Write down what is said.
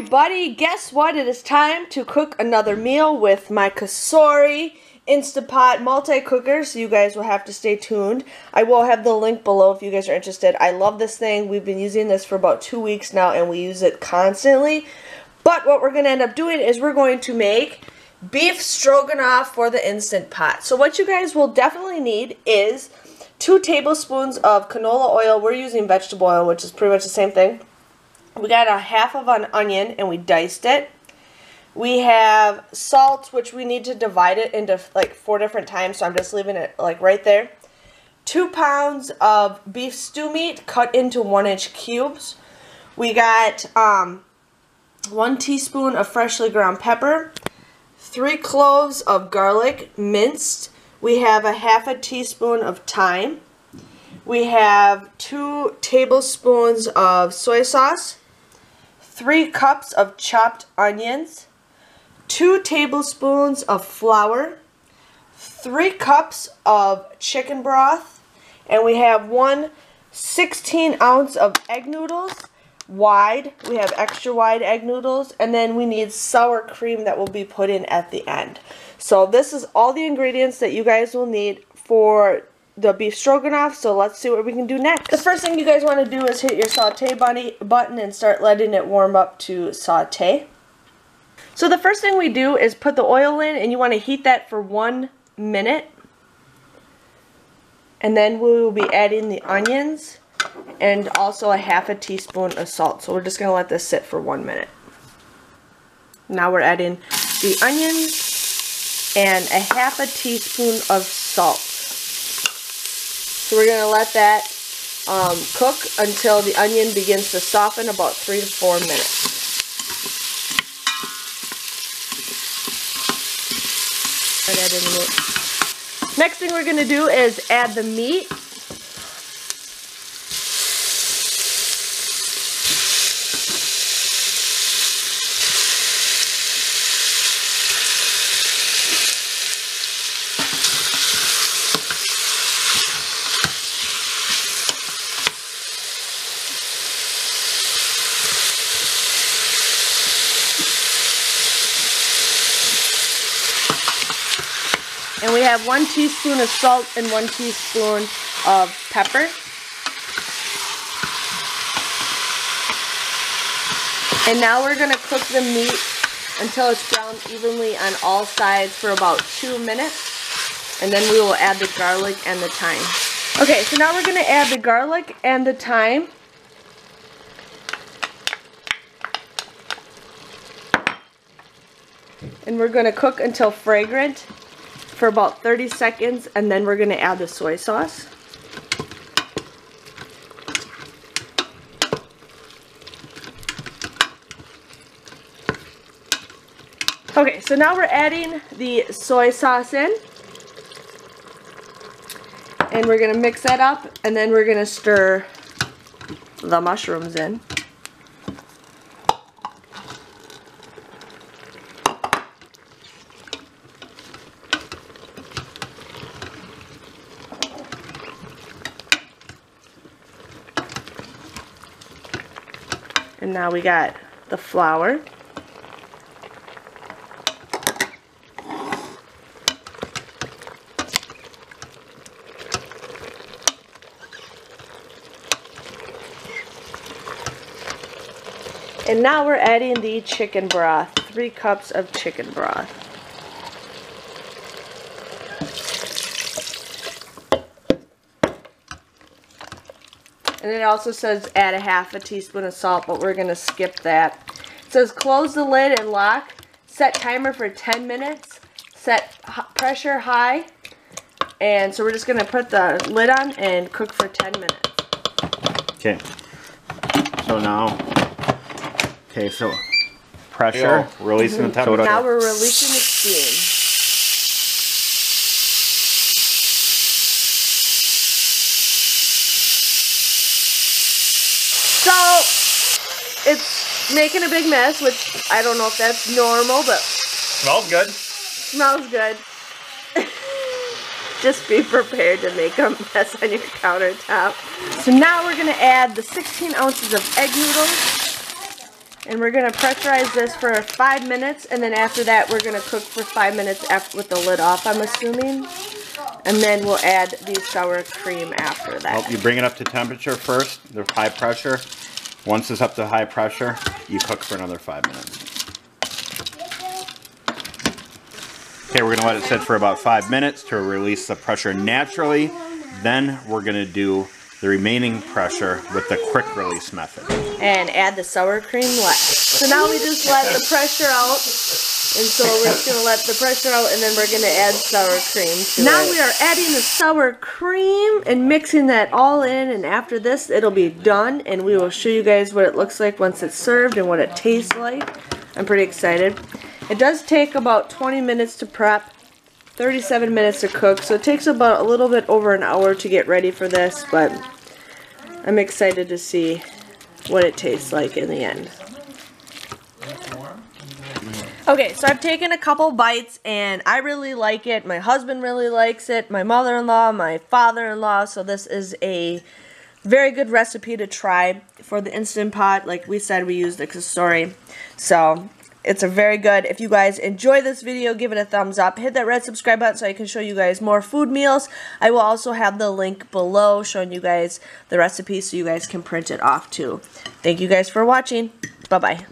everybody, guess what? It is time to cook another meal with my Cosori Instant Pot multi-cooker, so you guys will have to stay tuned. I will have the link below if you guys are interested. I love this thing. We've been using this for about 2 weeks now, and we use it constantly. But what we're going to end up doing is we're going to make beef stroganoff for the Instant Pot. So what you guys will definitely need is 2 tablespoons of canola oil. We're using vegetable oil, which is pretty much the same thing. We got a half of an onion and we diced it. We have salt, which we need to divide it into like 4 different times, so I'm just leaving it like right there. 2 pounds of beef stew meat cut into 1-inch cubes. We got 1 teaspoon of freshly ground pepper, 3 cloves of garlic minced. We have a half a teaspoon of thyme. We have 2 tablespoons of soy sauce, 3 cups of chopped onions, 2 tablespoons of flour, 3 cups of chicken broth, and we have 1 16-ounce of egg noodles, wide. We have extra wide egg noodles, and then we need sour cream that will be put in at the end. So this is all the ingredients that you guys will need for the beef stroganoff, so let's see what we can do next. The first thing you guys want to do is hit your saute button and start letting it warm up to saute. So the first thing we do is put the oil in, and you want to heat that for 1 minute. And then we will be adding the onions and also a half a teaspoon of salt. So we're just going to let this sit for 1 minute. Now we're adding the onions and a half a teaspoon of salt. So we're going to let that cook until the onion begins to soften, about 3 to 4 minutes. Next thing we're going to do is add the meat. And we have 1 teaspoon of salt and 1 teaspoon of pepper. And now we're going to cook the meat until it's browned evenly on all sides for about 2 minutes. And then we will add the garlic and the thyme. Okay, so now we're going to add the garlic and the thyme. And we're going to cook until fragrant for about 30 seconds, and then we're going to add the soy sauce. Okay, so now we're adding the soy sauce in, and we're going to mix that up, and then we're going to stir the mushrooms in. And now we got the flour. And now we're adding the chicken broth, 3 cups of chicken broth. And it also says add a half a teaspoon of salt, but we're going to skip that. It says close the lid and lock. Set timer for 10 minutes. Set pressure high. And so we're just going to put the lid on and cook for 10 minutes. Okay. So now, so pressure, releasing the temperature. Now we're releasing the steam. So, it's making a big mess, which I don't know if that's normal, but... Smells good. Smells good. Just be prepared to make a mess on your countertop. So now we're going to add the 16 ounces of egg noodles. And we're going to pressurize this for 5 minutes, and then after that we're going to cook for 5 minutes with the lid off, I'm assuming. And then we'll add the sour cream after that. Well, you bring it up to temperature first, the high pressure. Once it's up to high pressure, you cook for another 5 minutes. Okay, we're going to let it sit for about 5 minutes to release the pressure naturally. Then we're going to do the remaining pressure with the quick release method. And add the sour cream last. So now we just let the pressure out. And so we're just going to let the pressure out, and then we're going to add sour cream to it. Now we are adding the sour cream and mixing that all in, and after this it'll be done, and we will show you guys what it looks like once it's served and what it tastes like. I'm pretty excited. It does take about 20 minutes to prep, 37 minutes to cook, so it takes about a little bit over an hour to get ready for this, but I'm excited to see what it tastes like in the end. Okay, so I've taken a couple bites and I really like it. My husband really likes it. My mother-in-law, my father-in-law. So this is a very good recipe to try for the Instant Pot. Like we said, we use the Cosori. So it's a very good. If you guys enjoy this video, give it a thumbs up. Hit that red subscribe button so I can show you guys more food meals. I will also have the link below showing you guys the recipe so you guys can print it off too. Thank you guys for watching. Bye-bye.